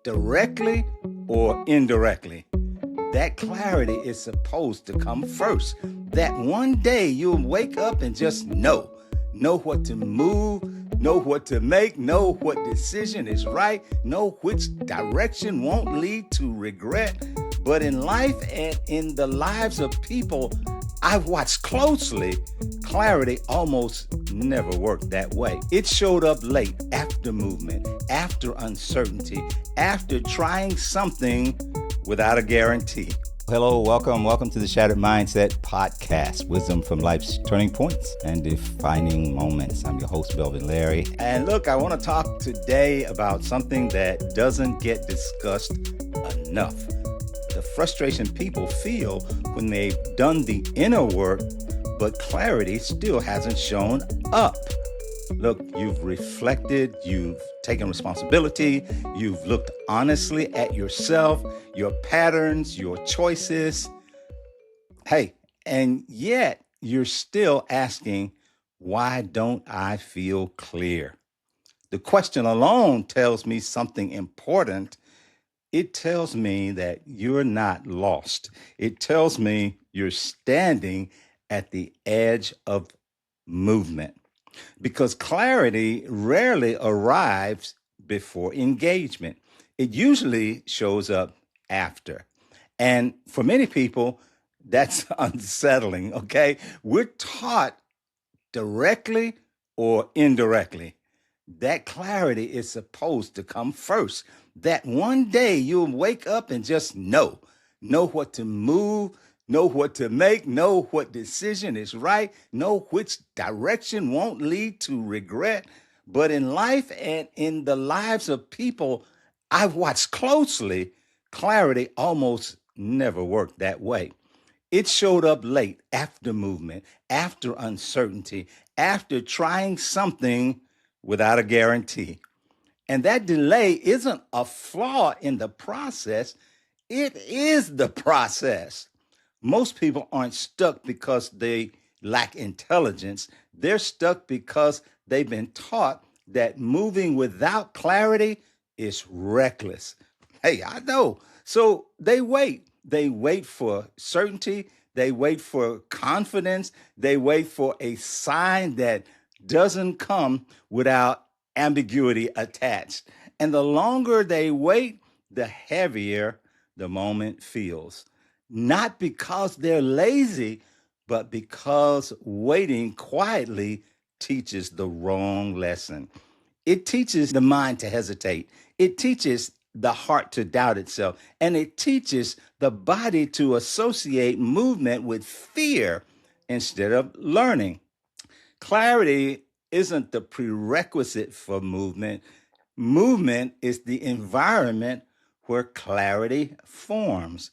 directly or indirectly. That clarity is supposed to come first. That one day you'll wake up and just know what to move, know what to make, know what decision is right, know which direction won't lead to regret. But in life and in the lives of people I've watched closely, clarity almost never worked that way. It showed up late, after movement, after uncertainty, after trying something without a guarantee. Hello, welcome to the Shattered Mindset Podcast, wisdom from life's turning points and defining moments. I'm your host, Melvin Larry. And look, I want to talk today about something that doesn't get discussed enough. The frustration people feel when they've done the inner work, but clarity still hasn't shown up. Look, you've reflected, you've taken responsibility, you've looked honestly at yourself, your patterns, your choices. Hey, and yet you're still asking, why don't I feel clear? The question alone tells me something important. It tells me that you're not lost. It tells me you're standing at the edge of movement. Because clarity rarely arrives before engagement. It usually shows up after. And for many people, that's unsettling, okay? We're taught directly or indirectly. That clarity is supposed to come first. That one day you'll wake up and just know what to move, know what to make, know what decision is right, know which direction won't lead to regret. But in life and in the lives of people I've watched closely, clarity almost never worked that way. It showed up late, after movement, after uncertainty, after trying something without a guarantee. And that delay isn't a flaw in the process, it is the process. Most people aren't stuck because they lack intelligence. They're stuck because they've been taught that moving without clarity is reckless. Hey, I know. So they wait. They wait for certainty. They wait for confidence. They wait for a sign that doesn't come without ambiguity attached. And the longer they wait, the heavier the moment feels. Not because they're lazy, but because waiting quietly teaches the wrong lesson. It teaches the mind to hesitate. It teaches the heart to doubt itself. And it teaches the body to associate movement with fear instead of learning. Clarity isn't the prerequisite for movement. Movement is the environment where clarity forms.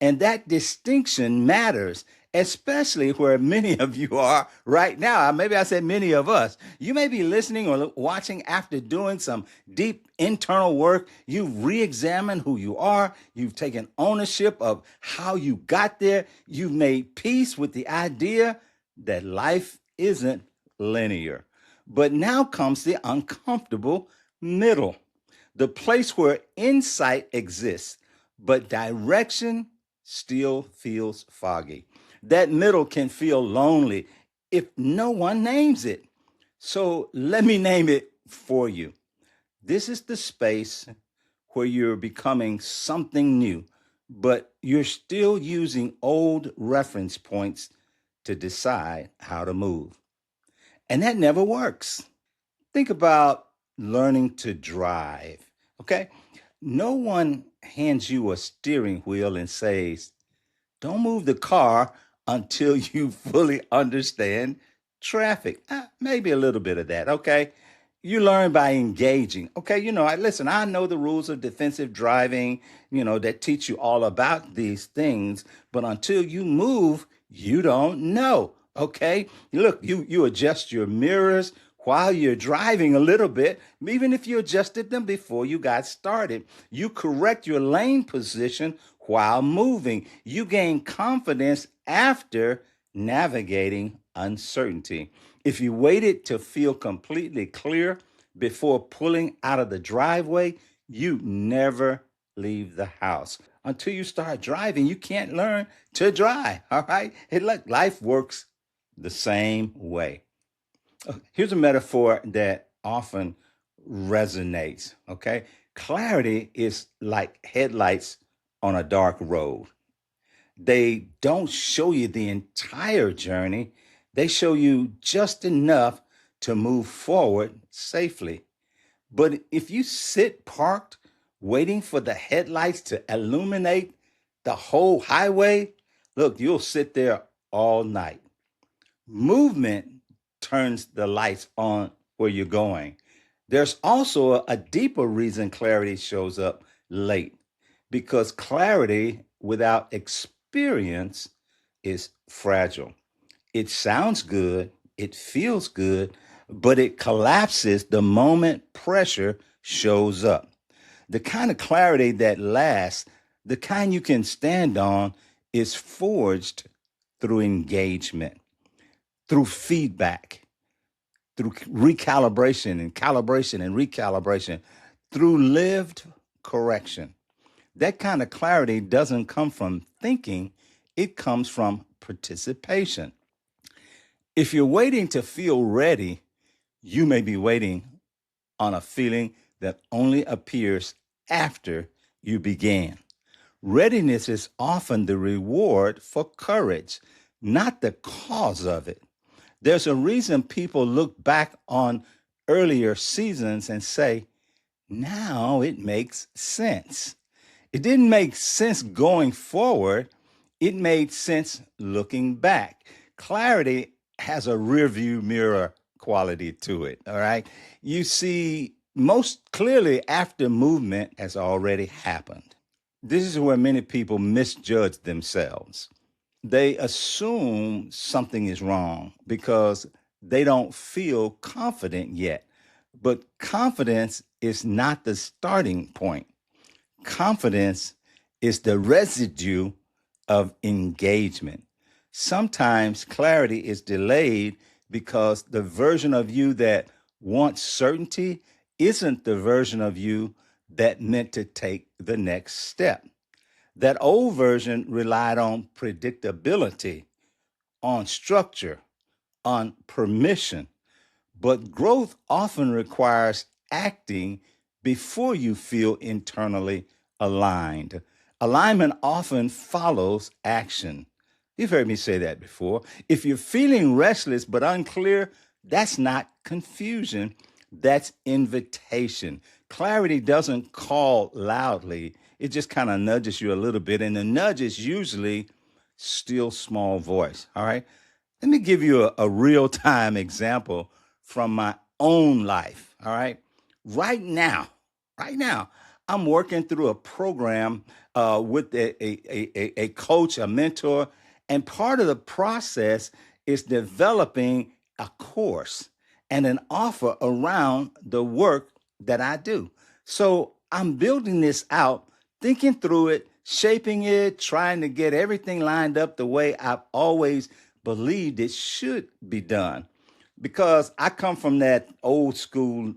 And that distinction matters, especially where many of you are right now. Maybe I said many of us. You may be listening or watching after doing some deep internal work. You've re-examined who you are. You've taken ownership of how you got there. You've made peace with the idea that life isn't linear. But now comes the uncomfortable middle, the place where insight exists, but direction still feels foggy. That middle can feel lonely if no one names it. So let me name it for you. This is the space where you're becoming something new, but you're still using old reference points to decide how to move. And that never works. Think about learning to drive, okay? No one hands you a steering wheel and says, don't move the car until you fully understand traffic. Maybe a little bit of that, okay? You learn by engaging. Okay, listen, I know the rules of defensive driving, that teach you all about these things, but until you move, you don't know. Okay, look, you adjust your mirrors while you're driving a little bit, even if you adjusted them before you got started. You correct your lane position while moving. You gain confidence after navigating uncertainty. If you waited to feel completely clear before pulling out of the driveway, You never leave the house until you start driving. You can't learn to drive. All right. And look, life works the same way. Here's a metaphor that often resonates. Okay. Clarity is like headlights on a dark road. They don't show you the entire journey, they show you just enough to move forward safely. But if you sit parked waiting for the headlights to illuminate the whole highway, look, you'll sit there all night. Movement turns the lights on where you're going. There's also a deeper reason clarity shows up late, because clarity without experience is fragile. It sounds good, it feels good, but it collapses the moment pressure shows up. The kind of clarity that lasts, the kind you can stand on, is forged through engagement, through feedback, through recalibration and calibration and recalibration, through lived correction. That kind of clarity doesn't come from thinking, it comes from participation. If you're waiting to feel ready, you may be waiting on a feeling that only appears after you began. Readiness is often the reward for courage, not the cause of it. There's a reason people look back on earlier seasons and say, now it makes sense. It didn't make sense going forward, it made sense looking back. Clarity has a rear view mirror quality to it, all right? You see most clearly after movement has already happened. This is where many people misjudge themselves. They assume something is wrong because they don't feel confident yet. But confidence is not the starting point. Confidence is the residue of engagement. Sometimes clarity is delayed because the version of you that wants certainty isn't the version of you that meant to take the next step. That old version relied on predictability, on structure, on permission. But growth often requires acting before you feel internally aligned. Alignment often follows action. You've heard me say that before. If you're feeling restless but unclear, that's not confusion, that's invitation. Clarity doesn't call loudly, it just kind of nudges you a little bit, and the nudge is usually still small voice. All right. Let me give you a real time example from my own life. All right. Right now, right now, I'm working through a program with a coach, a mentor, and part of the process is developing a course and an offer around the work that I do. So I'm building this out, thinking through it, shaping it, trying to get everything lined up the way I've always believed it should be done. Because I come from that old school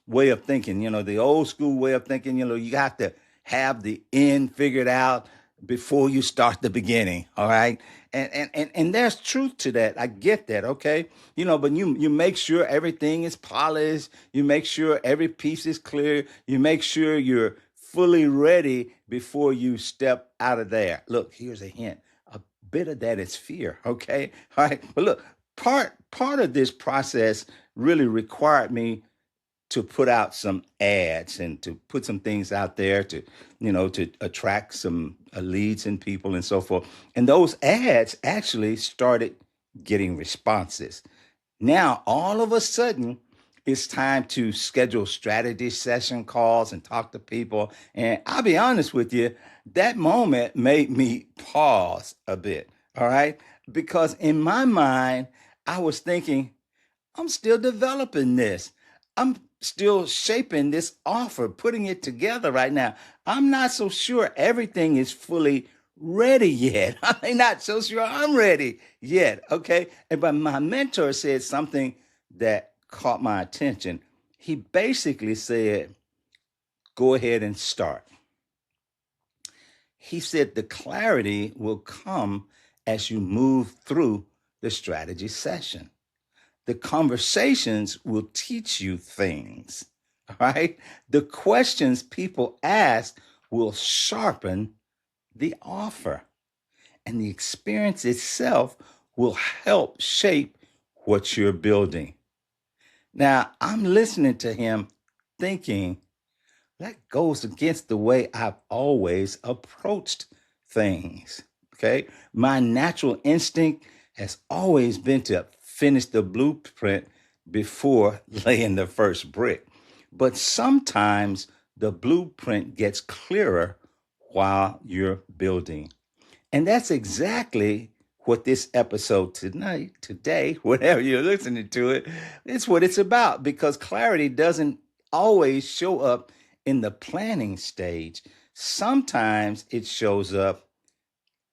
way of thinking, the old school way of thinking, you have to have the end figured out before you start the beginning. All right. And there's truth to that. I get that. Okay. But you make sure everything is polished. You make sure every piece is clear. You make sure you're fully ready before you step out of there. Look, here's a hint. A bit of that is fear. Okay. All right. But look, part of this process really required me to put out some ads and to put some things out there to attract some leads and people and so forth. And those ads actually started getting responses. Now, all of a sudden, it's time to schedule strategy session calls and talk to people. And I'll be honest with you, that moment made me pause a bit. All right. Because in my mind, I was thinking, I'm still developing this. I'm still shaping this offer, putting it together right now. I'm not so sure everything is fully ready yet. I'm not so sure I'm ready yet. Okay. But my mentor said something that caught my attention. He basically said, go ahead and start. He said the clarity will come as you move through the strategy session. The conversations will teach you things, right? The questions people ask will sharpen the offer, and the experience itself will help shape what you're building. Now, I'm listening to him thinking, that goes against the way I've always approached things. Okay. My natural instinct has always been to finish the blueprint before laying the first brick. But sometimes the blueprint gets clearer while you're building. And that's exactly what this episode today, whenever you're listening to it, it's what it's about, because clarity doesn't always show up in the planning stage. Sometimes it shows up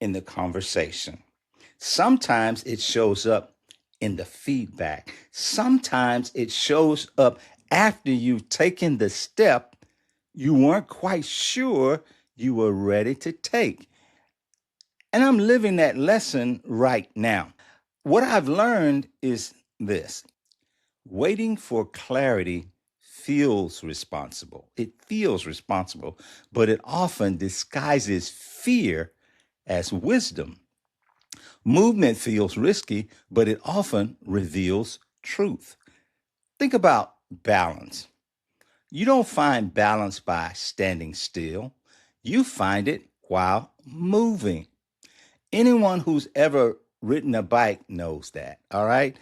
in the conversation. Sometimes it shows up in the feedback. Sometimes it shows up after you've taken the step you weren't quite sure you were ready to take. And I'm living that lesson right now. What I've learned is this: waiting for clarity feels responsible. It feels responsible, but it often disguises fear as wisdom. Movement feels risky, but it often reveals truth. Think about balance. You don't find balance by standing still, you find it while moving. Anyone who's ever ridden a bike knows that, all right?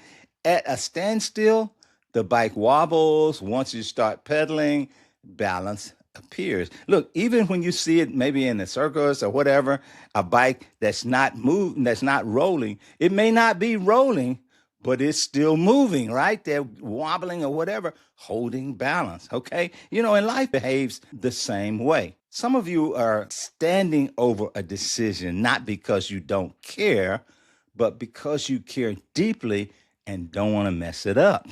At a standstill, the bike wobbles. Once you start pedaling, balance appears. Look, even when you see it maybe in the circus or whatever, a bike that's not moving, that's not rolling, it may not be rolling, but it's still moving, right? They're wobbling or whatever, holding balance, okay? And life behaves the same way. Some of you are standing over a decision, not because you don't care, but because you care deeply and don't want to mess it up.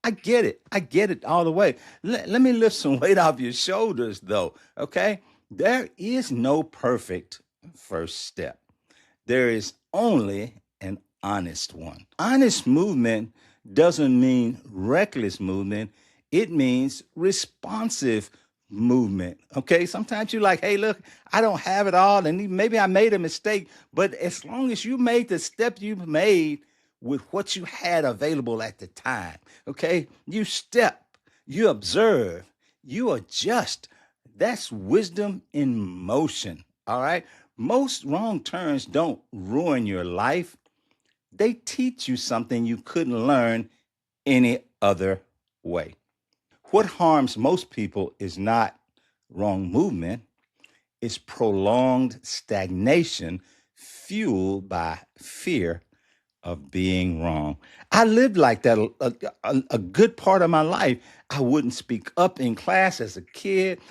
I get it. I get it all the way. Let me lift some weight off your shoulders, though, okay? There is no perfect first step. There is only an honest one. Honest movement doesn't mean reckless movement, it means responsive movement. Okay, sometimes you're like, hey, look, I don't have it all, and maybe I made a mistake, but as long as you made the step you made with what you had available at the time, okay, you step, you observe, you adjust. That's wisdom in motion. All right. Most wrong turns don't ruin your life, they teach you something you couldn't learn any other way. What harms most people is not wrong movement, it's prolonged stagnation fueled by fear of being wrong. I lived like that a good part of my life. I wouldn't speak up in class as a kid.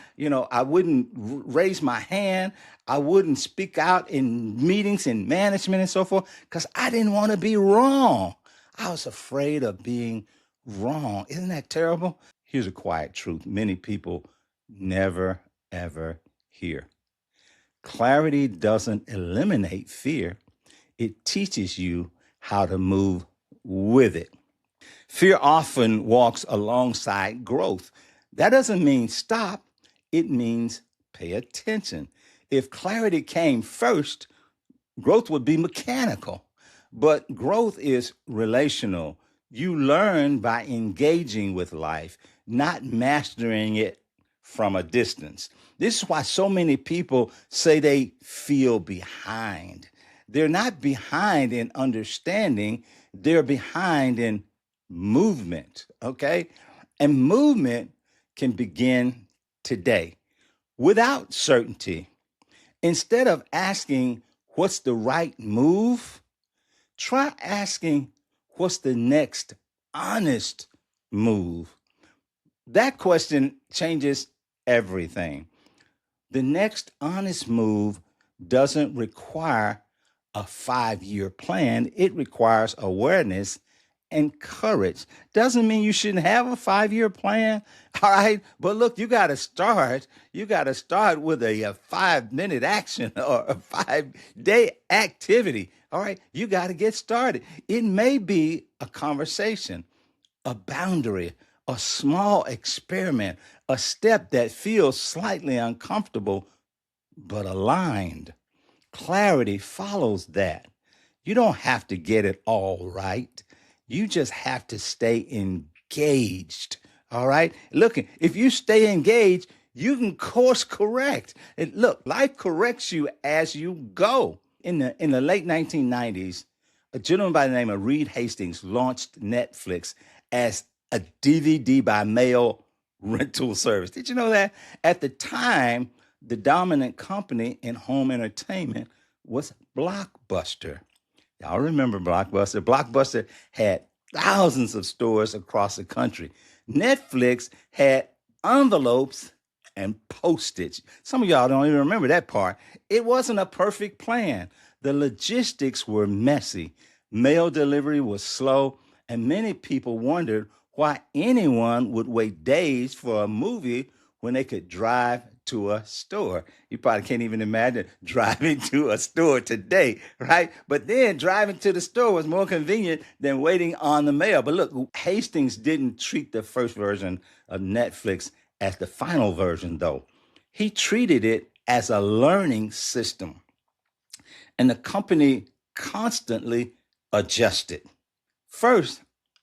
I wouldn't raise my hand. I wouldn't speak out in meetings in management and so forth because I didn't want to be wrong. I was afraid of being wrong. Isn't that terrible? Here's a quiet truth many people never, ever hear. Clarity doesn't eliminate fear, it teaches you how to move with it. Fear often walks alongside growth. That doesn't mean stop, it means pay attention. If clarity came first, growth would be mechanical, but growth is relational. You learn by engaging with life, not mastering it from a distance. This is why so many people say they feel behind. They're not behind in understanding, they're behind in movement, okay? And movement can begin today without certainty. Instead of asking, what's the right move? Try asking, what's the next honest move? That question changes everything. The next honest move doesn't require a 5-year plan, it requires awareness and courage. Doesn't mean you shouldn't have a 5-year plan. All right. But look, you got to start. You got to start with a 5-minute action or a 5-day activity. All right. You got to get started. It may be a conversation, a boundary, a small experiment, a step that feels slightly uncomfortable but aligned. Clarity follows that. You don't have to get it all right. You just have to stay engaged. All right? Look, if you stay engaged, you can course correct. And look, life corrects you as you go. In the late 1990s, a gentleman by the name of Reed Hastings launched Netflix as a DVD by mail rental service. Did you know that? At the time, the dominant company in home entertainment was Blockbuster. Y'all remember Blockbuster? Blockbuster had thousands of stores across the country. Netflix had envelopes and postage. Some of y'all don't even remember that part. It wasn't a perfect plan. The logistics were messy. Mail delivery was slow, and many people wondered why anyone would wait days for a movie when they could drive to a store. You probably can't even imagine driving to a store today, right? But then driving to the store was more convenient than waiting on the mail. But look, Hastings didn't treat the first version of Netflix as the final version, though. He treated it as a learning system, and the company constantly adjusted. First,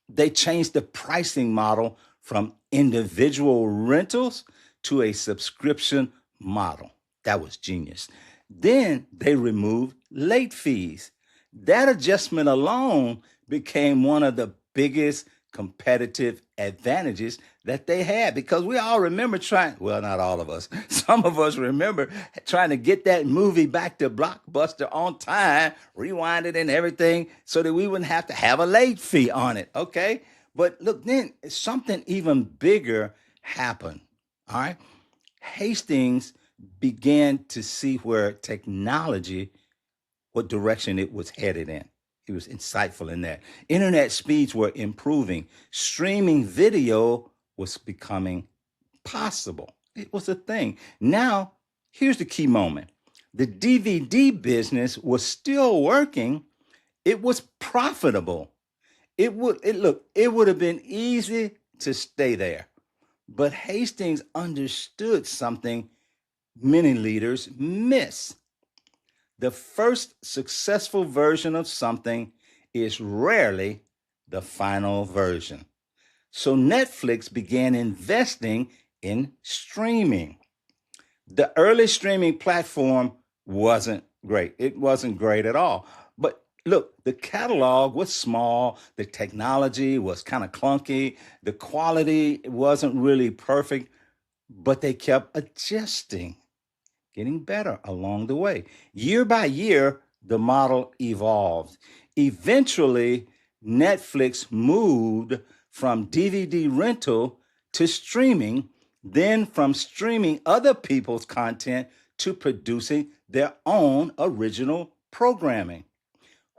they changed the pricing model from individual rentals to a subscription model. That was genius. Then they removed late fees. That adjustment alone became one of the biggest competitive advantages that they had, because we all remember trying, well, not all of us, some of us remember trying to get that movie back to Blockbuster on time, rewind it and everything so that we wouldn't have to have a late fee on it. Okay. But look, then something even bigger happened. All right. Hastings began to see where technology, what direction it was headed in. He was insightful in that. Internet speeds were improving. Streaming video was becoming possible. It was a thing. Now, here's the key moment. The DVD business was still working. It was profitable. It would have been easy to stay there. But Hastings understood something many leaders miss. The first successful version of something is rarely the final version. So Netflix began investing in streaming. The early streaming platform wasn't great. It wasn't great at all. But look, the catalog was small, the technology was kind of clunky, the quality wasn't really perfect, but they kept adjusting, getting better along the way. Year by year, the model evolved. Eventually, Netflix moved from DVD rental to streaming, then from streaming other people's content to producing their own original programming.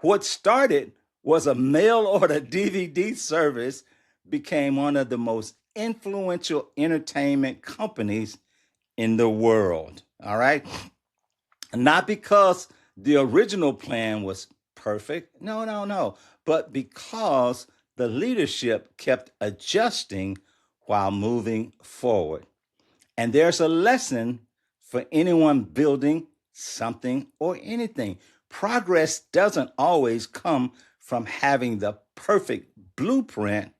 What started was a mail order DVD service became one of the most influential entertainment companies in the world. All right. Not because the original plan was perfect. No, no, no. But because the leadership kept adjusting while moving forward. And there's a lesson for anyone building something or anything. Progress doesn't always come from having the perfect blueprint.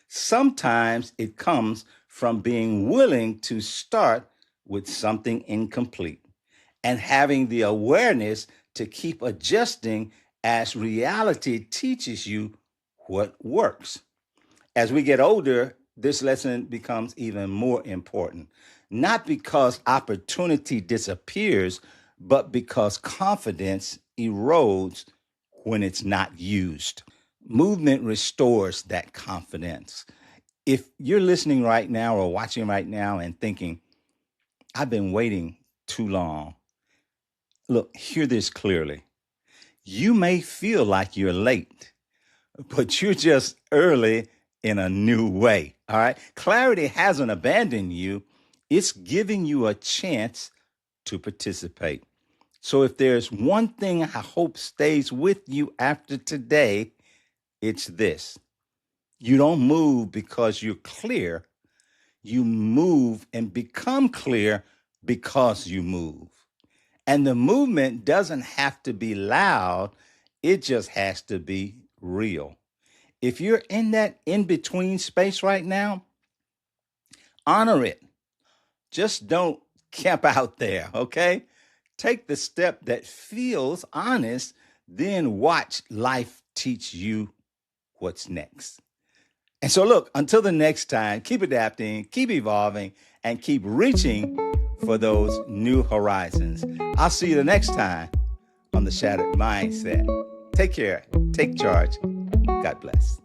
Sometimes it comes from being willing to start with something incomplete and having the awareness to keep adjusting as reality teaches you what works. As we get older, this lesson becomes even more important, not because opportunity disappears, but because confidence erodes when it's not used. Movement restores that confidence. If you're listening right now or watching right now and thinking, I've been waiting too long, look, hear this clearly. You may feel like you're late, but you're just early in a new way. All right. Clarity hasn't abandoned you, it's giving you a chance to participate. So if there's one thing I hope stays with you after today, it's this: you don't move because you're clear, you move and become clear because you move. And the movement doesn't have to be loud, it just has to be real. If you're in that in between space right now, honor it. Just don't camp out there, okay? Take the step that feels honest, then watch life teach you what's next. And so, look, until the next time, keep adapting, keep evolving, and keep reaching for those new horizons. I'll see you the next time on The Shattered Mindset. Take care, take charge. God bless.